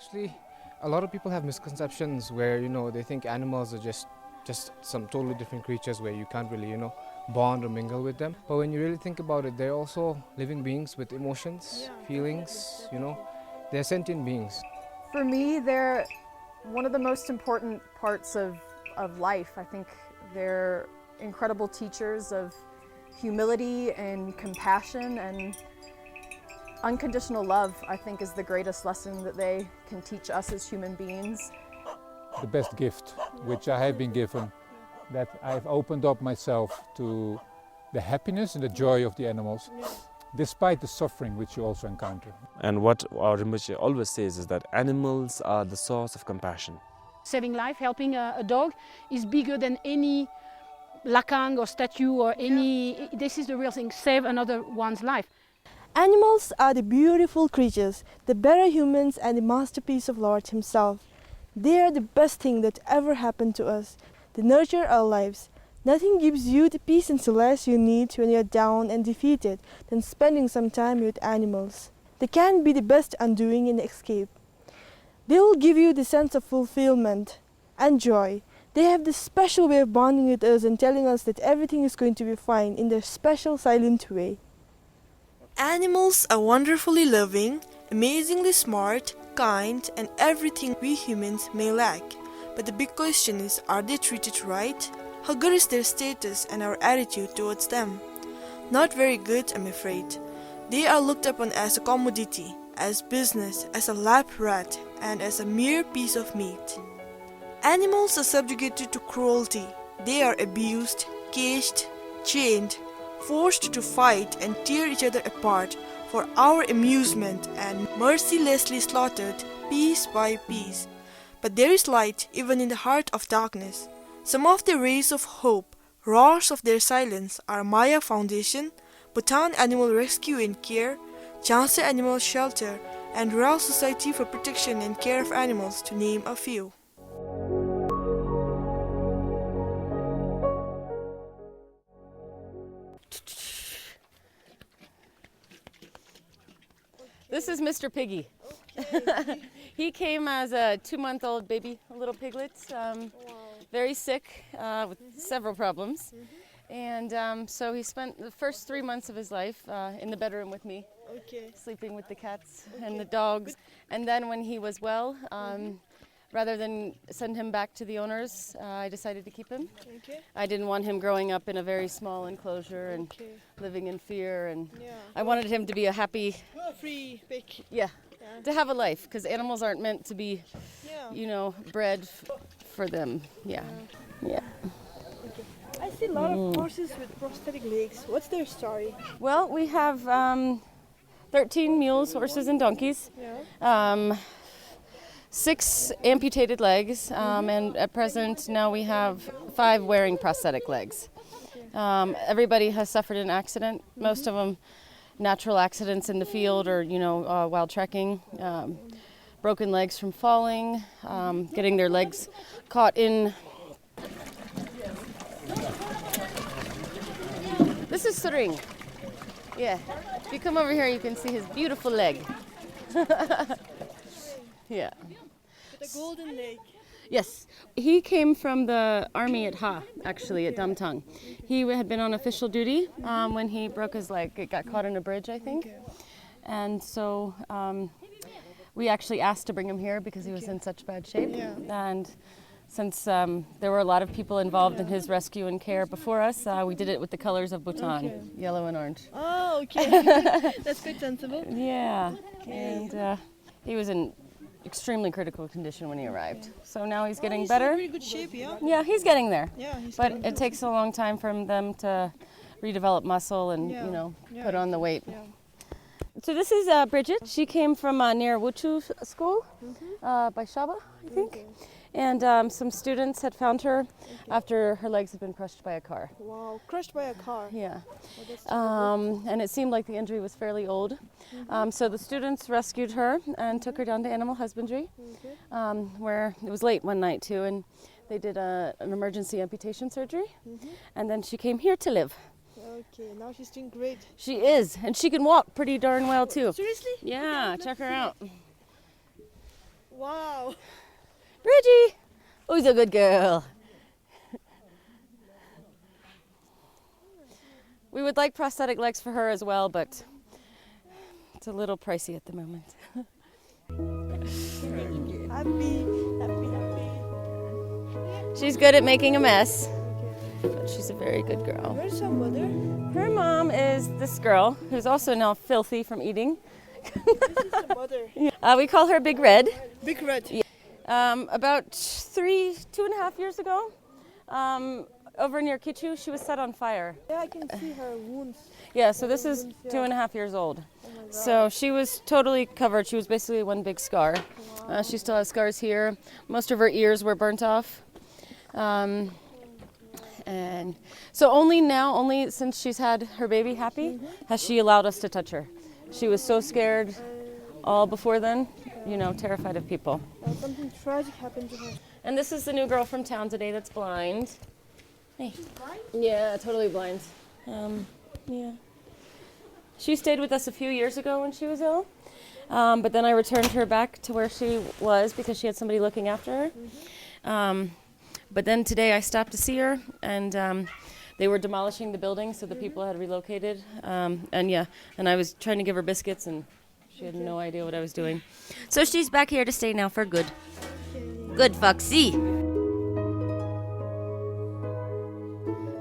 Actually, a lot of people have misconceptions where, they think animals are just some totally different creatures where you can't really, bond or mingle with them. But when you really think about it, they're also living beings with emotions, feelings, they're sentient beings. For me, they're one of the most important parts of life. I think they're incredible teachers of humility and compassion, and unconditional love, I think, is the greatest lesson that they can teach us as human beings. The best gift which I have been given, that I've opened up myself to the happiness and the joy of the animals, despite the suffering which you also encounter. And what our Rinpoche always says is that animals are the source of compassion. Saving life, helping a dog is bigger than any lakang or statue or any, this is the real thing, save another one's life. Animals are the beautiful creatures, the better humans and the masterpiece of Lord Himself. They are the best thing that ever happened to us. They nurture our lives. Nothing gives you the peace and solace you need when you're down and defeated than spending some time with animals. They can be the best undoing and escape. They will give you the sense of fulfillment and joy. They have this special way of bonding with us and telling us that everything is going to be fine in their special silent way. Animals are wonderfully loving, amazingly smart, kind, and everything we humans may lack. But the big question is, are they treated right? How good is their status and our attitude towards them? Not very good, I'm afraid. They are looked upon as a commodity, as business, as a lap rat, and as a mere piece of meat. Animals are subjugated to cruelty. They are abused, caged, chained, forced to fight and tear each other apart for our amusement and mercilessly slaughtered piece by piece. But there is light even in the heart of darkness. Some of the rays of hope, roars of their silence, are Maya Foundation, Bhutan Animal Rescue and Care, Janse Animal Shelter, and Royal Society for Protection and Care of Animals, to name a few. This is Mr. Piggy. Okay. He came as a 2-month-old baby, a little piglet, very sick with several problems. And so he spent the first 3 months of his life in the bedroom with me, sleeping with the cats and the dogs. And then when he was well, rather than send him back to the owners, I decided to keep him. I didn't want him growing up in a very small enclosure and living in fear. And I wanted him to be a happy, Free, big. To have a life, because animals aren't meant to be, bred for them. Yeah. I see a lot of horses with prosthetic legs. What's their story? Well, we have 13 mules, horses, and donkeys. 6 amputated legs, and at present now we have 5 wearing prosthetic legs. Everybody has suffered an accident, most of them natural accidents in the field or, while trekking, broken legs from falling, getting their legs caught in. This is Suring. Yeah, if you come over here you can see his beautiful leg. Yeah. The golden leg. Yes, he came from the army at Ha, actually, at Damtang. He had been on official duty when he broke his leg. It got caught on a bridge, I think. And so we actually asked to bring him here because he was in such bad shape. And since there were a lot of people involved in his rescue and care before us, we did it with the colors of Bhutan, yellow and orange. Oh, okay. That's quite sensible. Yeah, and he was in extremely critical condition when he arrived. So now he's getting better. In pretty good shape, yeah? Yeah, he's getting there. Yeah, but it takes a long time for them to redevelop muscle and, put on the weight. Yeah. So this is Bridget. She came from near Wuchu School by Shaba, I think. And some students had found her after her legs had been crushed by a car. Wow, crushed by a car. Yeah. Oh, and it seemed like the injury was fairly old. So the students rescued her and took her down to animal husbandry, where it was late one night too, and they did an emergency amputation surgery. And then she came here to live. Okay, now she's doing great. She is, and she can walk pretty darn well too. Seriously? Yeah, check her out. Wow. Bridgie! Who's a good girl? We would like prosthetic legs for her as well, but it's a little pricey at the moment. Happy, happy, happy. She's good at making a mess, but she's a very good girl. Where's her mother? Her mom is this girl, who's also now filthy from eating. This is the mother. We call her Big Red. Big Red. About 2.5 years ago, over near Kichu, she was set on fire. Yeah, I can see her wounds. Yeah, so this is 2.5 years old. So she was totally covered. She was basically one big scar. She still has scars here. Most of her ears were burnt off. And so only since she's had her baby Happy, has she allowed us to touch her. She was so scared all before then, you know, terrified of people. Something tragic happened to her. And this is the new girl from town today that's blind. Hey. Yeah, totally blind. Yeah. She stayed with us a few years ago when she was ill, but then I returned her back to where she was because she had somebody looking after her. But then today I stopped to see her, and they were demolishing the building, so the people had relocated. And I was trying to give her biscuits, and she had no idea what I was doing. So she's back here to stay now for good. Good, Foxy.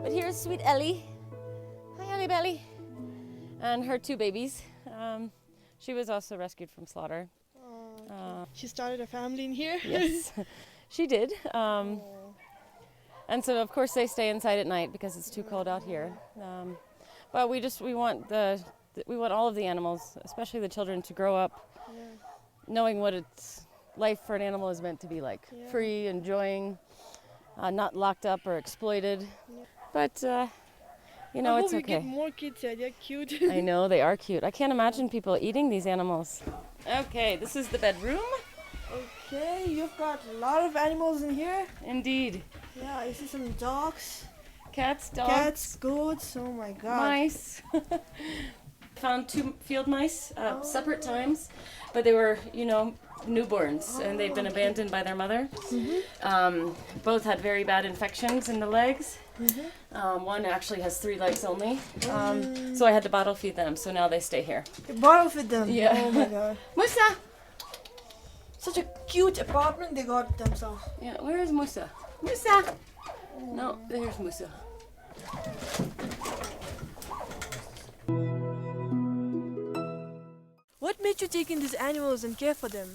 But here's sweet Ellie. Hi, Ellie Belly. And her two babies. She was also rescued from slaughter. She started a family in here? Yes, she did. And so, of course, they stay inside at night because it's too cold out here. But we want all of the animals, especially the children, to grow up knowing what life for an animal is meant to be like. Free, enjoying, not locked up or exploited. But, you know, it's okay. I hope we get more kids. They're cute. I know, they are cute. I can't imagine people eating these animals. Okay, this is the bedroom. Okay, you've got a lot of animals in here. Indeed. Yeah, I see some dogs. Cats, dogs. Cats, goats, oh my god. Mice. Found 2 field mice, separate times, but they were, you know, newborns, and they've been abandoned by their mother. Both had very bad infections in the legs. One actually has 3 legs only. So I had to bottle feed them, so now they stay here. You bottle feed them? Yeah. Oh my god. Musa! Such a cute apartment they got themselves. Yeah, where is Musa? Musa! No, there's Musa. What made you take in these animals and care for them?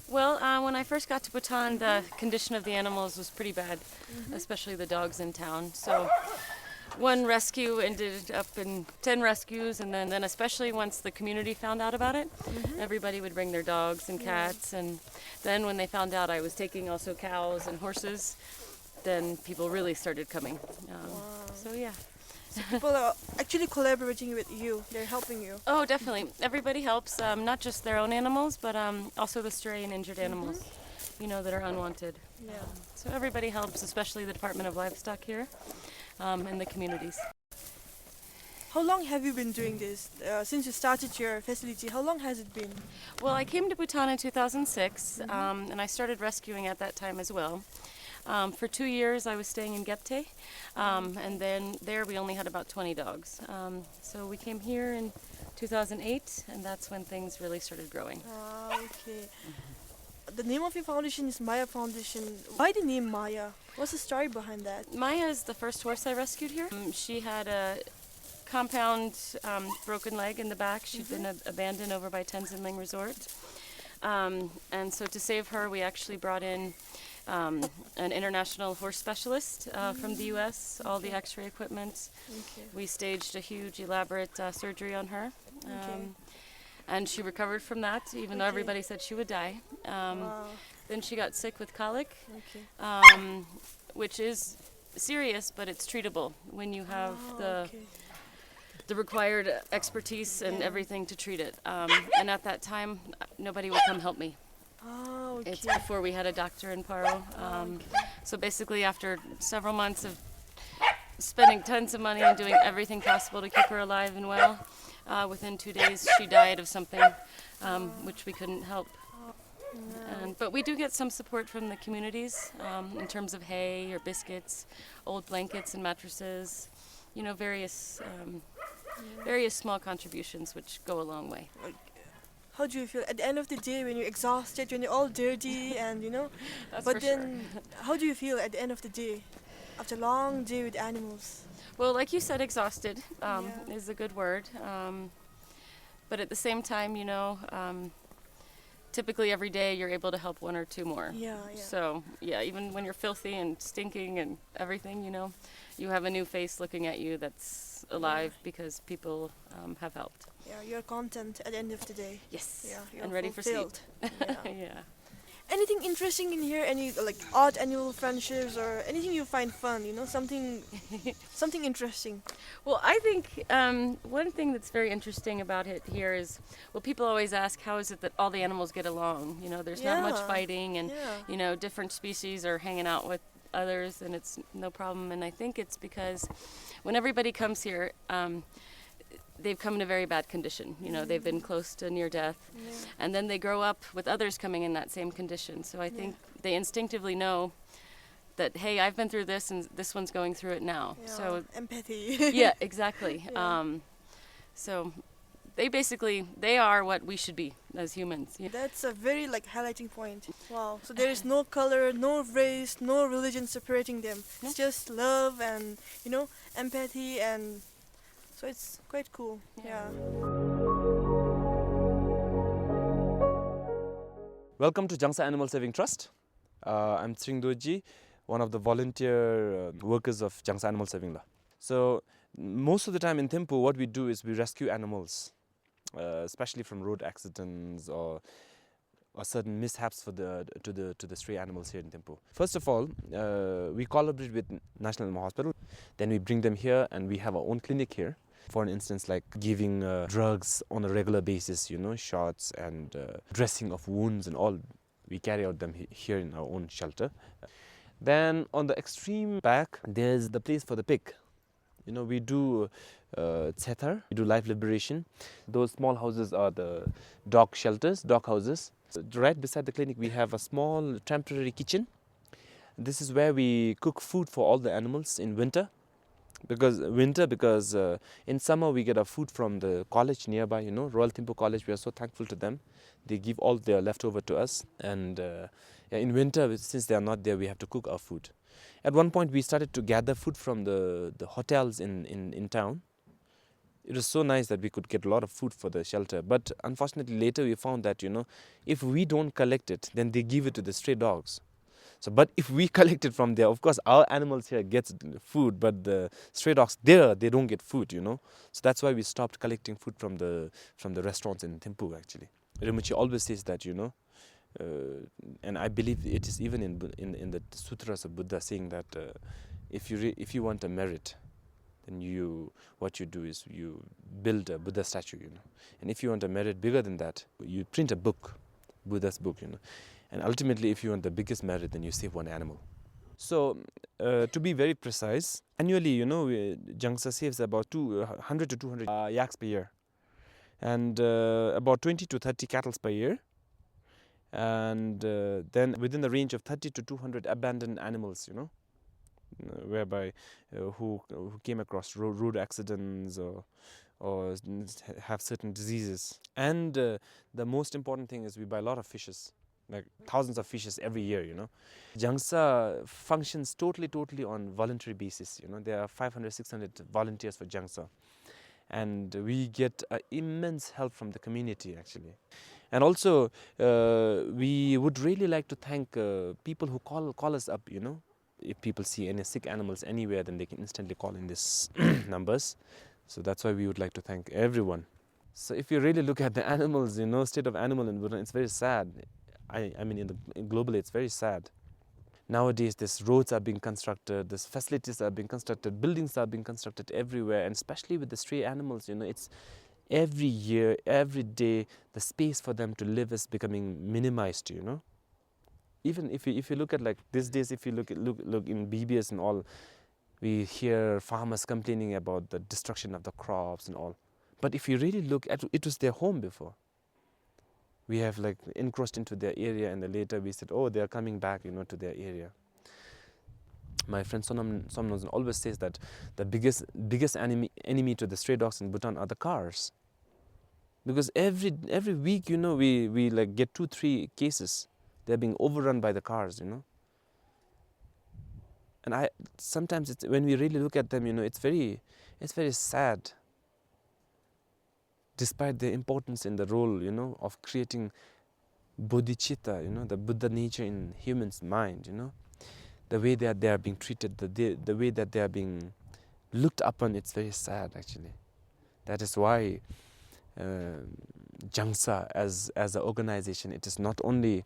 Well, when I first got to Bhutan, the condition of the animals was pretty bad, especially the dogs in town. So one rescue ended up in 10 rescues, and then especially once the community found out about it, everybody would bring their dogs and cats. And then when they found out I was taking also cows and horses, then people really started coming. So yeah. People are actually collaborating with you. They're helping you. Oh, definitely. Everybody helps, not just their own animals, but also the stray and injured animals, you know, that are unwanted. Yeah. So everybody helps, especially the Department of Livestock here and the communities. How long have you been doing this? Since you started your facility, how long has it been? Well, I came to Bhutan in 2006, and I started rescuing at that time as well. For 2 years I was staying in Gepte, and then there we only had about 20 dogs. So we came here in 2008, and that's when things really started growing. Okay. The name of your foundation is Maya Foundation. Why the name Maya? What's the story behind that? Maya is the first horse I rescued here. She had a compound broken leg in the back. She'd been abandoned over by Tenzin Resort. And so to save her, we actually brought in an international horse specialist from the U.S., all the x-ray equipment. We staged a huge, elaborate surgery on her. And she recovered from that, even though everybody said she would die. Then she got sick with colic, which is serious, but it's treatable when you have the required expertise and everything to treat it. And at that time, nobody would come help me. It's before we had a doctor in Paro. So basically, after several months of spending tons of money and doing everything possible to keep her alive and well, within 2 days she died of something which we couldn't help. But we do get some support from the communities in terms of hay or biscuits, old blankets and mattresses, you know, various small contributions which go a long way. How do you feel at the end of the day when you're exhausted, when you're all dirty and you know? That's But for then, how do you feel at the end of the day after a long day with animals? Well, like you said, exhausted is a good word. But at the same time, you know, typically every day you're able to help one or two more. Yeah. So, yeah, even when you're filthy and stinking and everything, you know, you have a new face looking at you that's alive because people have helped. Yeah, you're content at the end of the day. Yes, Yeah, you're and ready fulfilled. for sleep. Yeah. Yeah. Anything interesting in here? Any like odd annual friendships or anything you find fun? You know, something interesting. Well, I think one thing that's very interesting about it here is, well, people always ask, how is it that all the animals get along? You know, there's not much Yeah. fighting, and you know, different species are hanging out with others, and it's no problem. And I think it's because when everybody comes here, they've come in a very bad condition. You know, they've been close to near death, and then they grow up with others coming in that same condition. So I think they instinctively know that, hey, I've been through this, and this one's going through it now. Yeah, So empathy. yeah, exactly. Yeah. So they are what we should be as humans. Yeah. That's a very like highlighting point. Wow. So there is no color, no race, no religion separating them. No. It's just love and you know empathy, and so it's quite cool. Yeah. Welcome to Jangsa Animal Saving Trust. I'm Sringdoji, one of the volunteer workers of Jangsa Animal Saving. So most of the time in Thimphu, what we do is we rescue animals, especially from road accidents or certain mishaps to the stray animals here in Thimphu. First of all, we collaborate with National Animal Hospital. Then we bring them here, and we have our own clinic here. For instance, like giving drugs on a regular basis, you know, shots and dressing of wounds and all. We carry out them here in our own shelter. Then on the extreme back, there's the place for the pig. You know, we do Tsetar, we do life liberation. Those small houses are the dog shelters, dog houses. So right beside the clinic, we have a small temporary kitchen. This is where we cook food for all the animals in winter. Because in summer we get our food from the college nearby, you know, Royal Thimphu College. We are so thankful to them. They give all their leftover to us. And in winter, since they are not there, we have to cook our food. At one point, we started to gather food from the hotels in town. It was so nice that we could get a lot of food for the shelter. But unfortunately, later we found that, you know, if we don't collect it, then they give it to the stray dogs. So, but if we collect it from there, of course, our animals here get food, but the stray dogs there, they don't get food, you know. So that's why we stopped collecting food from the restaurants in Thimphu, actually. Rinpoche always says that, you know, and I believe it is even in the sutras of Buddha saying that if you want a merit, then what you do is you build a Buddha statue, you know. And if you want a merit bigger than that, you print a book, Buddha's book, you know. And ultimately, if you want the biggest merit, then you save one animal. So, to be very precise, annually, you know, Jangsa saves about 100 to 200 yaks per year, and about 20 to 30 cattle per year, and then within the range of 30 to 200 abandoned animals, you know, whereby who came across road accidents or have certain diseases. And the most important thing is we buy a lot of fishes. Like thousands of fishes every year, you know. Jangsa functions totally on voluntary basis, you know. There are 500, 600 volunteers for Jangsa. And we get immense help from the community, actually. And also, we would really like to thank people who call us up, you know. If people see any sick animals anywhere, then they can instantly call in these numbers. So that's why we would like to thank everyone. So if you really look at the animals, you know, state of animal in Bhutan, it's very sad. I mean, globally, it's very sad. Nowadays, these roads are being constructed, these facilities are being constructed, buildings are being constructed everywhere, and especially with the stray animals, you know, it's every year, every day, the space for them to live is becoming minimized, you know. Even if you look at like these days, if you look in BBS and all, we hear farmers complaining about the destruction of the crops and all. But if you really look at it, was their home before. We have like encroached into their area, and then later we said, oh, they are coming back, to their area. My friend Somnozan always says that the biggest enemy to the stray dogs in Bhutan are the cars. Because every week, we like get 2-3 cases. They're being overrun by the cars, And sometimes when we really look at them, it's very sad. Despite their importance in the role, of creating bodhicitta, the Buddha nature in humans' mind, the way that they are being treated, the way that they are being looked upon, it's very sad actually. That is why Jangsa as an organization, it's not only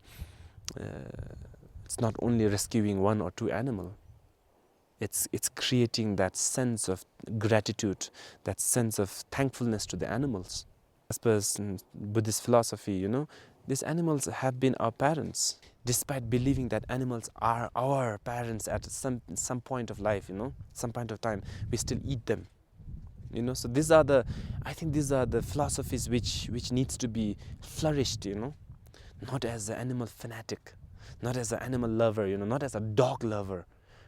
rescuing 1 or 2 animals. It's creating that sense of gratitude, that sense of thankfulness to the animals. As per Buddhist philosophy, these animals have been our parents. Despite believing that animals are our parents at some point of life, some point of time, we still eat them. So I think these are the philosophies which needs to be flourished, not as an animal fanatic, not as an animal lover, not as a dog lover,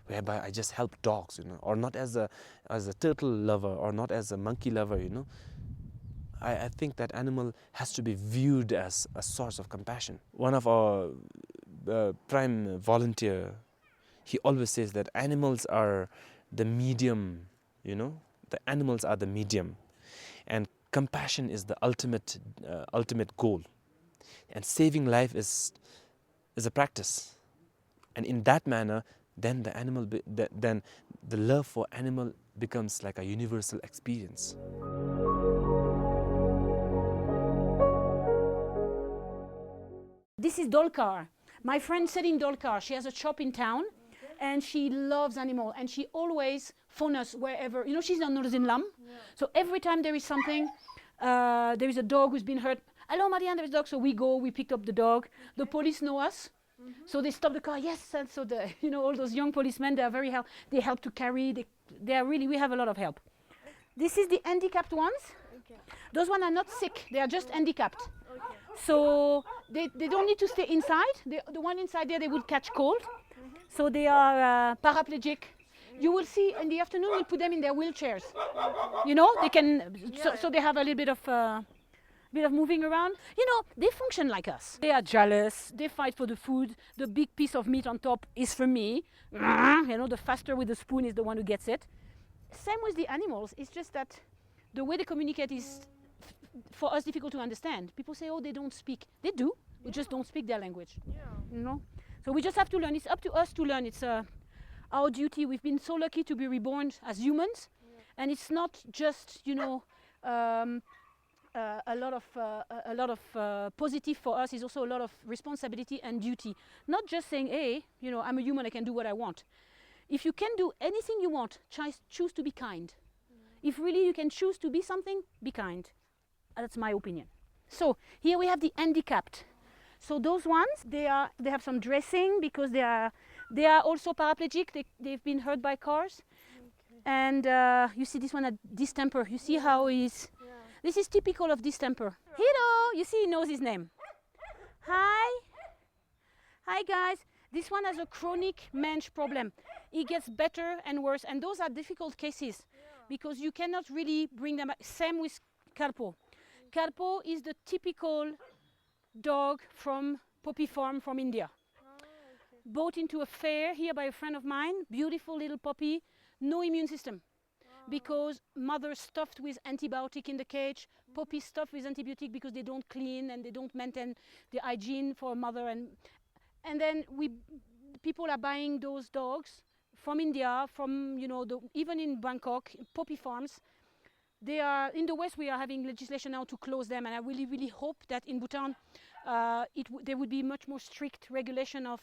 whereby I just help dogs, or not as a turtle lover, or not as a monkey lover, I think that animal has to be viewed as a source of compassion. One of our prime volunteer, he always says that animals are the medium, the animals are the medium, and compassion is the ultimate goal, and saving life is a practice, and in that manner, then the love for animal becomes like a universal experience. This is Dolkar. My friend Céline Dolkar, she has a shop in town and she loves animals and she always phones us wherever. She's on Northern Lam. Yeah. So every time there is something, there is a dog who's been hurt. Hello, Marianne, there is a dog. So we go, we pick up the dog. The police know us. So they stop the car, yes, and so all those young policemen, they are very help. They help to carry. They are really. We have a lot of help. This is the handicapped ones. Okay. Those ones are not sick. They are just handicapped. Okay. So they don't need to stay inside. The one inside there, they would catch cold. So they are paraplegic. You will see in the afternoon. We'll put them in their wheelchairs. They can. So they have a little bit of moving around. They function like us. They are jealous. They fight for the food. The big piece of meat on top is for me. The faster with the spoon is the one who gets it. Same with the animals. It's just that the way they communicate is, for us, difficult to understand. People say, oh, they don't speak. They do. We just don't speak their language. So we just have to learn. It's up to us to learn. It's our duty. We've been so lucky to be reborn as humans. And it's not just, a lot of positive for us is also a lot of responsibility and duty. Not just saying, hey, I'm a human, I can do what I want. If you can do anything you want, choose to be kind. If really you can choose to be something, be kind. That's my opinion. So here we have the handicapped. So those ones, they have some dressing because they are also paraplegic. They've been hurt by cars. Okay. And you see this one at distemper. You see how he's. Yeah. This is typical of distemper. Hiro, you see he knows his name. Hi guys. This one has a chronic mange problem. It gets better and worse, and those are difficult cases because you cannot really bring them back. Same with Karpo. Karpo is the typical dog from Poppy Farm from India. Bought into a fair here by a friend of mine, beautiful little puppy, no immune system. Because mother stuffed with antibiotic in the cage, puppy stuffed with antibiotic because they don't clean and they don't maintain the hygiene for mother, and then people are buying those dogs from India, from even in Bangkok, puppy farms. They are in the West. We are having legislation now to close them, and I really, really hope that in Bhutan there would be much more strict regulation of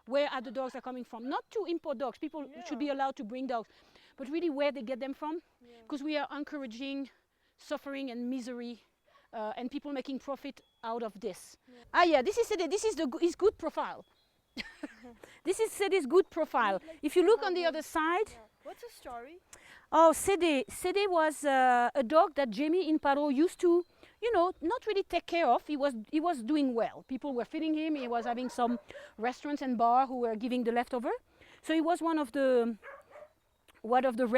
where other dogs are coming from. Not to import dogs. People should be allowed to bring dogs, but really where they get them from, because we are encouraging suffering and misery, and people making profit out of this. This is Sede. This is his good profile. This is Sede's good profile. If you look on the other side. What's the story? Oh, Sede was a dog that Jamie in Paro used to you know, not really take care of. He was doing well. People were feeding him. He was having some restaurants and bar who were giving the leftover. So he was one of the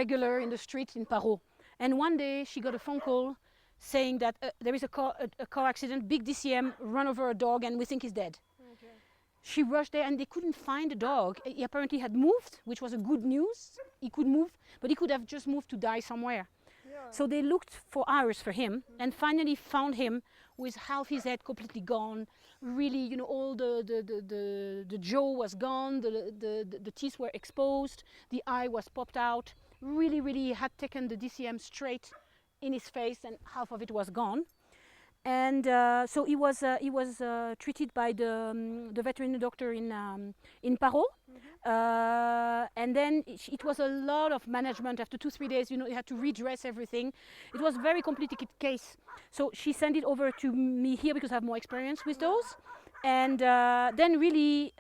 regular in the streets in Paro. And one day she got a phone call saying that there is a car accident, big DCM, run over a dog, and we think he's dead. Okay. She rushed there and they couldn't find the dog. He apparently had moved, which was a good news. He could move, but he could have just moved to die somewhere. Yeah. So they looked for hours for him and finally found him with half his head completely gone. Really, you know, all the jaw was gone, the teeth were exposed, the eye was popped out. Really, really had taken the DCM straight in his face and half of it was gone. And so he was treated by the veterinary doctor in Paro. And then it was a lot of management. After 2-3 days, you know, you had to redress everything. It was a very complicated case. So she sent it over to me here because I have more experience with those. And then really,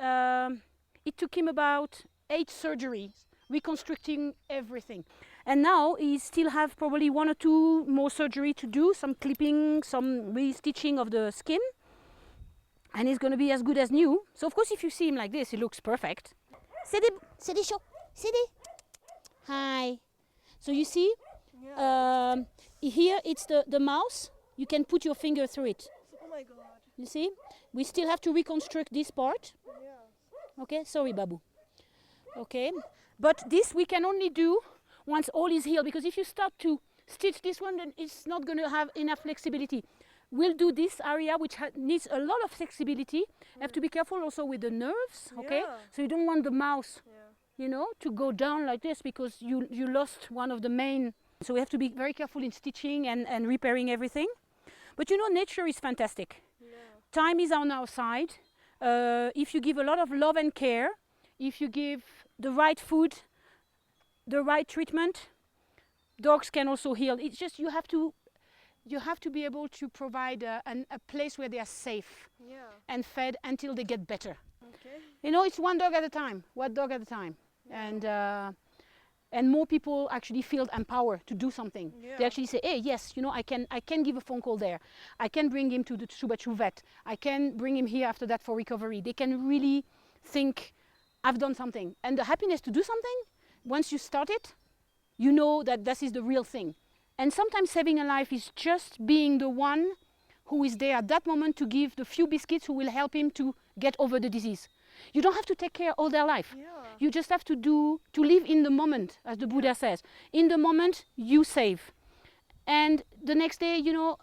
it took him about 8 surgeries, reconstructing everything. And now he still have probably 1 or 2 more surgery to do, some clipping, some restitching of the skin. And he's going to be as good as new. So of course, if you see him like this, he looks perfect. Sidi, show. Sidi. Hi. So you see, here it's the mouse. You can put your finger through it. Oh my God. You see? We still have to reconstruct this part. Yeah. Okay, sorry, Babu. Okay, but this we can only do once all is healed, because if you start to stitch this one, then it's not going to have enough flexibility. We'll do this area which needs a lot of flexibility. You have to be careful also with the nerves, okay? Yeah. So you don't want the mouse, you know, to go down like this because you lost one of the main. So we have to be very careful in stitching and repairing everything. But you know, nature is fantastic. Yeah. Time is on our side. If you give a lot of love and care, if you give the right food, the right treatment, dogs can also heal. It's just you have to be able to provide a place where they are safe and fed until they get better. Okay. You know, it's one dog at a time, and more people actually feel empowered to do something. Yeah. They actually say, hey, yes, you know, I can give a phone call there. I can bring him to the Subachu vet. I can bring him here after that for recovery. They can really think, I've done something. And the happiness to do something, once you start it, you know that this is the real thing. And sometimes saving a life is just being the one who is there at that moment to give the few biscuits who will help him to get over the disease. You don't have to take care all their life. Yeah. You just have to live in the moment, as the Buddha says. In the moment, you save. And the next day, you know,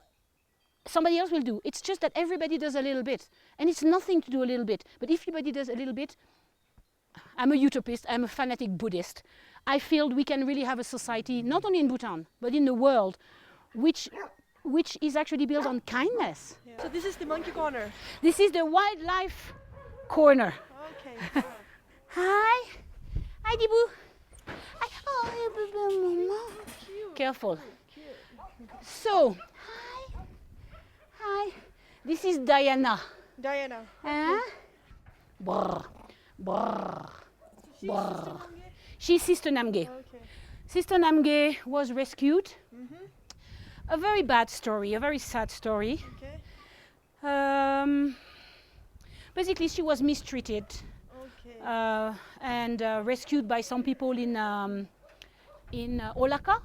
somebody else will do. It's just that everybody does a little bit. And it's nothing to do a little bit. But if everybody does a little bit, I'm a utopist, I'm a fanatic Buddhist. I feel we can really have a society, not only in Bhutan, but in the world, which is actually built on kindness. Yeah. So this is the monkey corner. This is the wildlife corner. Okay. Hi. Hi, Dibu. Hi. Oh, careful. So, hi. This is Diana. Diana. Brr. Brr. Brr. She's Sister Namge. Okay. Sister Namge was rescued. A very bad story, a very sad story. Okay. Basically, she was mistreated and rescued by some people in Olaka.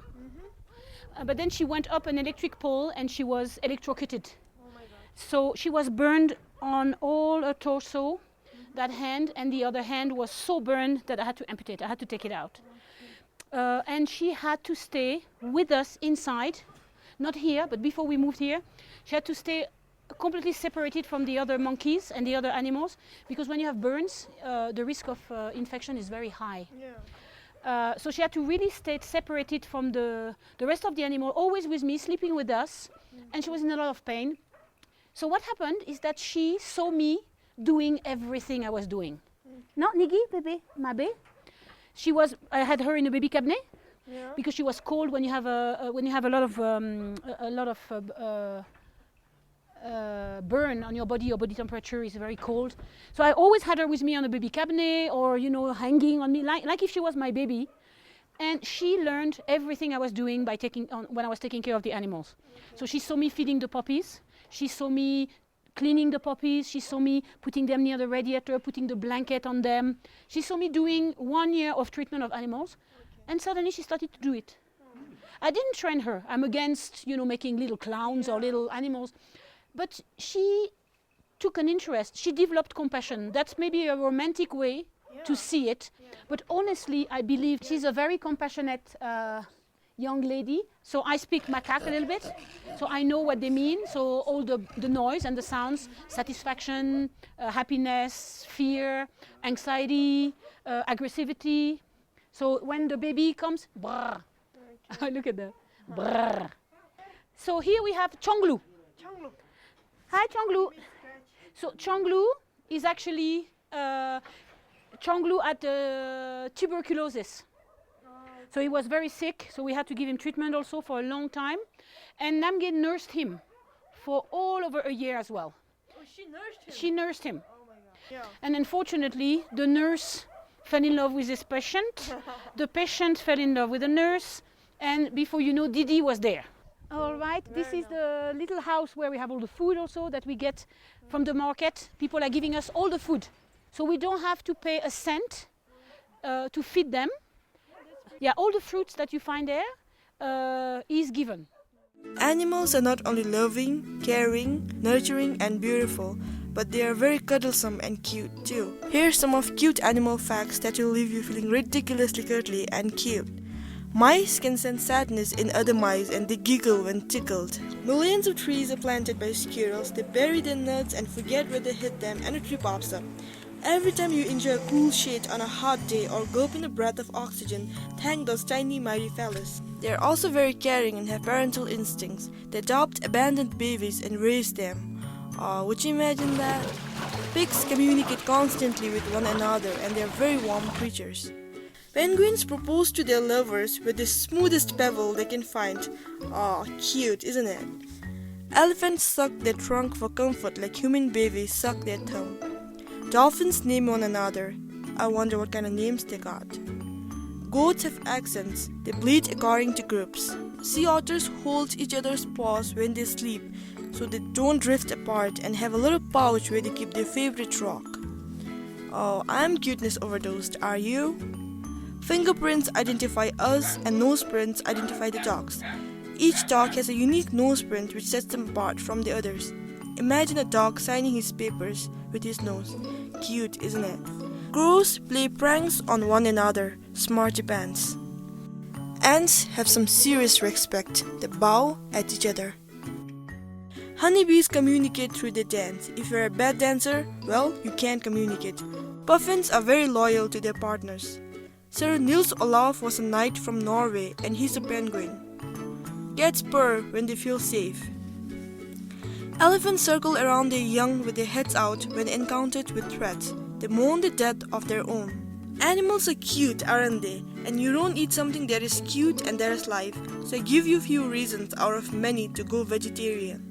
But then she went up an electric pole and she was electrocuted. Oh my God. So she was burned on all her torso. That hand and the other hand was so burned that I had to amputate. I had to take it out. And she had to stay with us inside, not here, but before we moved here, she had to stay completely separated from the other monkeys and the other animals, because when you have burns, the risk of infection is very high. Yeah. So she had to really stay separated from the rest of the animal, always with me, sleeping with us, and she was in a lot of pain. So what happened is that she saw me doing everything I was doing. No, Nigi, baby, Mabe. I had her in a baby cabinet because she was cold. When you have a lot of burn on your body temperature is very cold. So I always had her with me on a baby cabinet, or you know, hanging on me like if she was my baby. And she learned everything I was doing when I was taking care of the animals. So she saw me feeding the puppies. She saw me cleaning the puppies. She saw me putting them near the radiator, putting the blanket on them. She saw me doing 1 year of treatment of animals. And suddenly she started to do it. I didn't train her. I'm against, making little clowns or little animals. But she took an interest. She developed compassion. That's maybe a romantic way to see it. But honestly, I believe she's a very compassionate young lady. So I speak macaque a little bit. So I know what they mean. So all the noise and the sounds, satisfaction, happiness, fear, anxiety, aggressivity. So when the baby comes, brrr. Look at that. Brrr. So here we have Chonglu. Hi, Chonglu. So Chonglu is actually Chonglu had tuberculosis. So he was very sick, so we had to give him treatment also for a long time. And Namgye nursed him for all over a year as well. Oh, she nursed him? She nursed him. Oh my God. Yeah. And unfortunately, the nurse fell in love with his patient. The patient fell in love with the nurse. And before you know, Didi was there. All right, this is the little house where we have all the food also that we get from the market. People are giving us all the food. So we don't have to pay a cent to feed them. Yeah, all the fruits that you find there is given. Animals are not only loving, caring, nurturing and beautiful, but they are very cuddlesome and cute too. Here's some of cute animal facts that will leave you feeling ridiculously cuddly and cute. Mice can sense sadness in other mice and they giggle when tickled. Millions of trees are planted by squirrels. They bury their nuts and forget where they hid them and a tree pops up. Every time you enjoy a cool shade on a hot day or gulp in a breath of oxygen, thank those tiny mighty fellas. They are also very caring and have parental instincts. They adopt abandoned babies and raise them. Would you imagine that? Pigs communicate constantly with one another and they are very warm creatures. Penguins propose to their lovers with the smoothest pebble they can find. Cute, isn't it? Elephants suck their trunk for comfort like human babies suck their thumb. Dolphins name one another. I wonder what kind of names they got. Goats have accents. They bleat according to groups. Sea otters hold each other's paws when they sleep so they don't drift apart and have a little pouch where they keep their favorite rock. I'm cuteness overdosed, are you? Fingerprints identify us and noseprints identify the dogs. Each dog has a unique noseprint which sets them apart from the others. Imagine a dog signing his papers with his nose. Cute, isn't it? Crows play pranks on one another. Smarty pants. Ants have some serious respect. They bow at each other. Honeybees communicate through their dance. If you're a bad dancer, well, you can't communicate. Puffins are very loyal to their partners. Sir Nils Olaf was a knight from Norway and he's a penguin. Cats purr when they feel safe. Elephants circle around their young with their heads out when encountered with threats. They mourn the death of their own. Animals are cute, aren't they? And you don't eat something that is cute and that is life. So I give you a few reasons out of many to go vegetarian.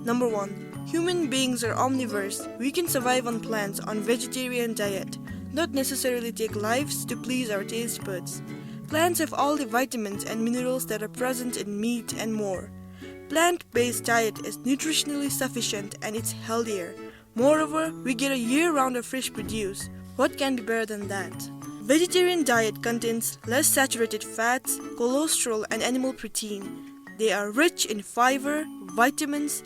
Number 1. Human beings are omnivores. We can survive on plants on vegetarian diet. Not necessarily take lives to please our taste buds. Plants have all the vitamins and minerals that are present in meat and more. Plant-based diet is nutritionally sufficient and it's healthier. Moreover, we get a year round of fresh produce. What can be better than that? Vegetarian diet contains less saturated fats, cholesterol and animal protein. They are rich in fiber, vitamins,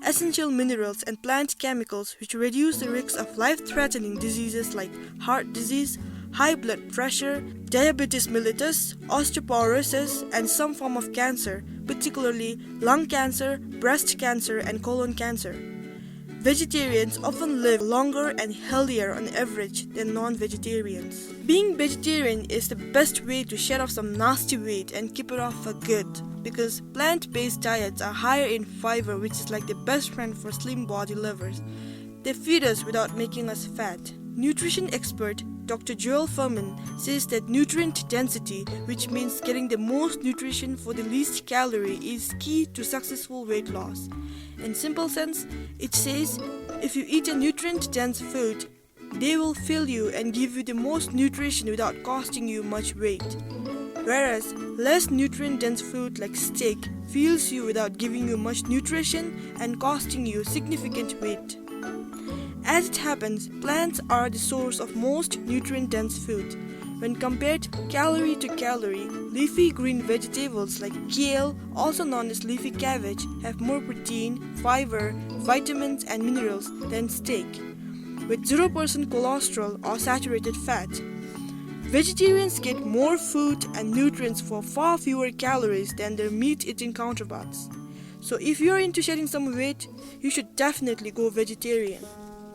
essential minerals and plant chemicals which reduce the risk of life-threatening diseases like heart disease, high blood pressure, diabetes mellitus, osteoporosis, and some form of cancer, particularly lung cancer, breast cancer, and colon cancer. Vegetarians often live longer and healthier on average than non-vegetarians. Being vegetarian is the best way to shed off some nasty weight and keep it off for good, because plant-based diets are higher in fiber, which is like the best friend for slim body lovers. They feed us without making us fat. Nutrition expert Dr. Joel Fuhrman says that nutrient density, which means getting the most nutrition for the least calorie, is key to successful weight loss. In simple sense, it says if you eat a nutrient-dense food, they will fill you and give you the most nutrition without costing you much weight. whereas less nutrient-dense food like steak fills you without giving you much nutrition and costing you significant weight. As it happens, plants are the source of most nutrient-dense food. When compared calorie to calorie, leafy green vegetables like kale, also known as leafy cabbage, have more protein, fiber, vitamins and minerals than steak, with 0% cholesterol or saturated fat. Vegetarians get more food and nutrients for far fewer calories than their meat-eating counterparts. So if you're into shedding some weight, you should definitely go vegetarian.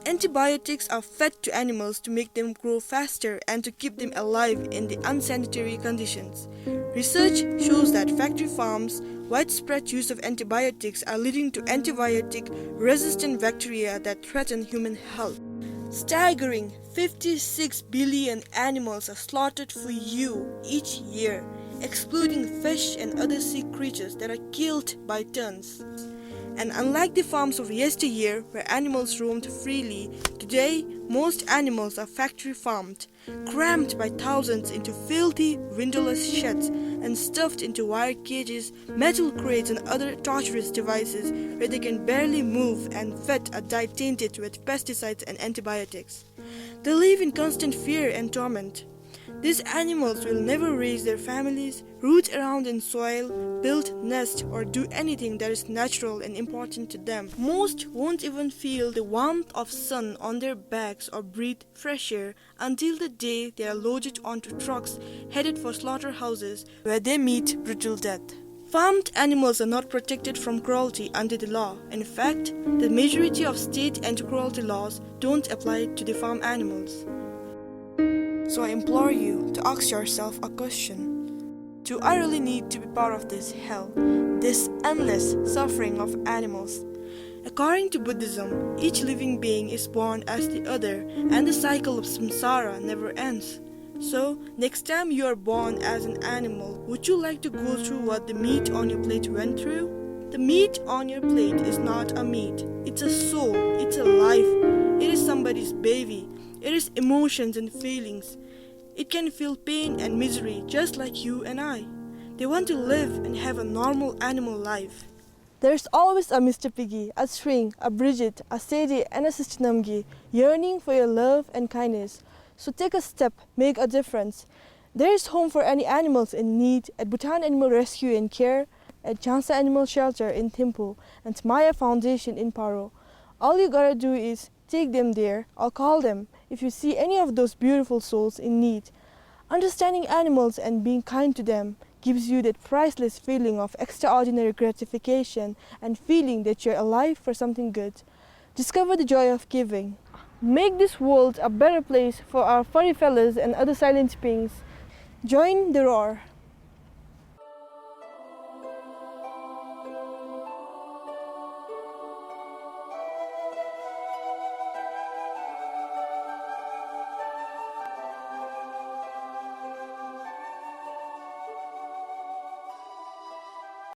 Antibiotics are fed to animals to make them grow faster and to keep them alive in the unsanitary conditions. Research shows that factory farms' widespread use of antibiotics are leading to antibiotic-resistant bacteria that threaten human health. Staggering 56 billion animals are slaughtered for you each year, excluding fish and other sea creatures that are killed by tons. And unlike the farms of yesteryear where animals roamed freely, today most animals are factory farmed, crammed by thousands into filthy, windowless sheds and stuffed into wire cages, metal crates and other torturous devices where they can barely move and fed a diet tainted with pesticides and antibiotics. They live in constant fear and torment. These animals will never raise their families, root around in soil, build nests, or do anything that is natural and important to them. Most won't even feel the warmth of sun on their backs or breathe fresh air until the day they are loaded onto trucks headed for slaughterhouses where they meet brutal death. Farmed animals are not protected from cruelty under the law. In fact, the majority of state anti-cruelty laws don't apply to the farm animals. So I implore you to ask yourself a question. Do I really need to be part of this hell, this endless suffering of animals? According to Buddhism, each living being is born as the other, and the cycle of samsara never ends. So, next time you are born as an animal, would you like to go through what the meat on your plate went through? The meat on your plate is not a meat. It's a soul. It's a life. It is somebody's baby. It is emotions and feelings. It can feel pain and misery just like you and I. They want to live and have a normal animal life. There's always a Mr. Piggy, a String, a Bridget, a Sadie and a Sister Namgi yearning for your love and kindness. So take a step, make a difference. There is home for any animals in need at Bhutan Animal Rescue and Care, at Jangsa Animal Shelter in Thimphu, and Maya Foundation in Paro. All you gotta do is take them there or call them if you see any of those beautiful souls in need. Understanding animals and being kind to them gives you that priceless feeling of extraordinary gratification and feeling that you're alive for something good. Discover the joy of giving. Make this world a better place for our furry fellas and other silent beings. Join the roar.